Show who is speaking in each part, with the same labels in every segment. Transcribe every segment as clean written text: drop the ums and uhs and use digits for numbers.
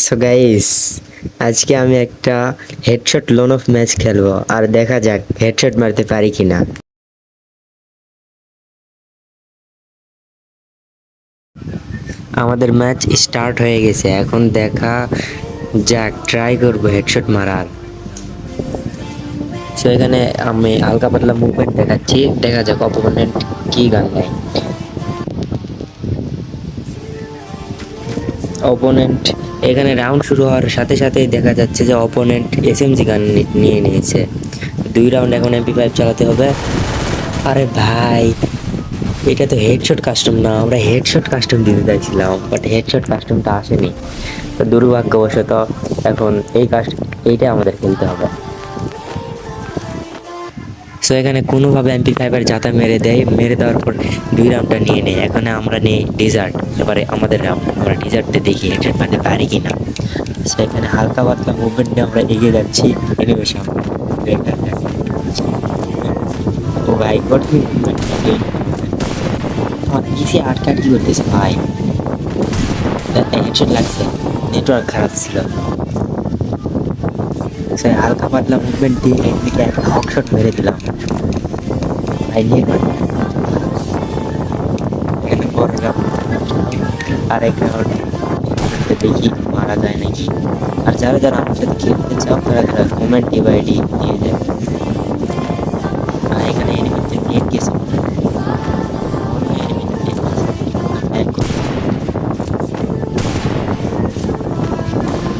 Speaker 1: So guys, আজকে আমি একটা হেডশট লোন অফ ম্যাচ খেলবো আর দেখা যাক হেডশট মারতে পারি কিনা। আমাদের ম্যাচ স্টার্ট হয়ে গেছে, এখন দেখা যাক, ট্রাই করবো হেডশট মারার। সো এখানে আমি হালকা পাতলা মুভমেন্ট দেখাচ্ছি, দেখা যাক অপোনেন্ট কি গান নেয়। অপোনেন্ট এখানে রাউন্ড শুরু হওয়ার সাথে সাথেই দেখা যাচ্ছে যে অপোনেন্ট এসএমজি গান নিয়ে নিয়েছে। 2 রাউন্ড এখন MP5 চালাতে হবে। আরে ভাই, এটা তো হেডশট কাস্টম না, আমরা হেডশট কাস্টম দিতে চাইছিলাম, বাট হেডশট কাস্টমটা আসেনি। তো দুর্ভাগ্যবশত এখন এইটা আমাদের খেলতে হবে। সো এখানে কোনোভাবে MP5 জাতা মেরে দেওয়ার পর 2 রাউন্ডটা নিয়ে নেয়। এখন আমরা নিই ডিজার্ট, এবারে আমাদের রাউন্ড, আমরা ডিজার্টে দেখি হেডশট মারতে পারি কিনা। সো এখানে হালকা পাতলা মুভমেন্ট নিয়ে আমরা এগিয়ে যাচ্ছি এনিমেশন। ও ভাই, কঠিন মুভমেন্ট, আমার পিসি আটকাটকি করতেছে ভাই। হেডশট লাগছে, নেটওয়ার্ক খারাপ ছিল। সে হালকা পাতলা মুভমেন্ট দিয়ে একদিকে একটা হকশট মেরে দিলাম ভাই। নেটওয়ার্ক এখানে বড় আরেক রাউন্ড দেখি মারা যায় নাকি। আর যারা যারা আমার সাথে খেলতে চাও তারা মোমেন্ট ডিভাইডই দিয়ে যায়। এখানে এনিমিতে নেট গেছে,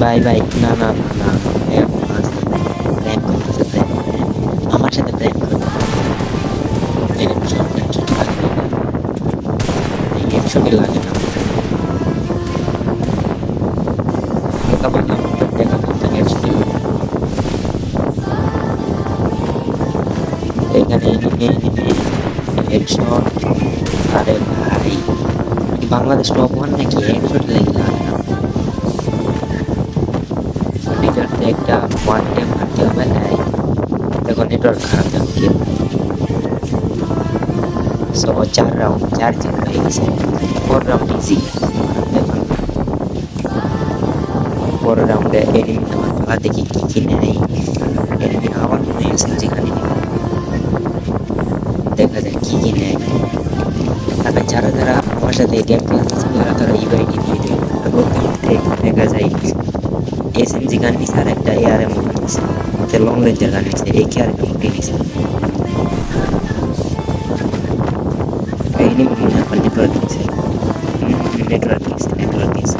Speaker 1: ভাই ভাই, না না না, প্র্যাঙ্ক করতেছে, আমার সাথে প্র্যাঙ্ক করতেছে। হেডশটে লাগে না, হালকা পাতলা মুভমেন্ট দেখা যাচ্ছে হেডশটে। এখানে হেডশট। আরে ভাই, বাংলাদেশ টপ 1 নাকি? হেডশট লাগে না, একটা ওয়ান টাইম মারতে হবে। দেখো নেটওয়ার্ক খারাপ, দেখো কি। সো 4 রাউন্ড 4 হয়ে গেছে, 4 রাউন্ড ইজি। দেখুন পরের রাউন্ডে এনিমি আমার পালা দেখি কি কি নেয়। এনিমি আবার মনে হয়েছে যেখানে দেখা যায় কি কি নেয়। তবে যারা যারা আমার সাথে গেম খেলতেছে তারা ইউআইডি দিয়ে দেয়। বলতে বলতে দেখা যায় এসএমজি গান নিছে আর একটা এআরএম গান নিছে, লং রেঞ্জের গান নিছে, এই কি আর একটা নিছে। এনিমি মনে হয় নেটওয়ার্ক দিচ্ছে, নেটওয়ার্ক দিচ্ছে, নেটওয়ার্ক দিচ্ছে।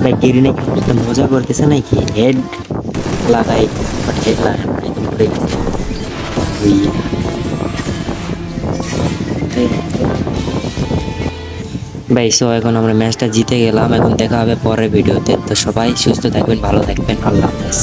Speaker 1: ভাই কেরি নাকি আমার সাথে মজা করতেছে নাকি? হেড লাগাই, বাট হেড লাগাই না, একদম পড়ে গেছে। ভাই সো এখন আমরা ম্যাচটা জিতে গেলাম। এখন দেখা হবে পরের ভিডিওতে। তো সবাই সুস্থ থাকবেন, ভালো থাকবেন, আল্লাহ হাফেজ।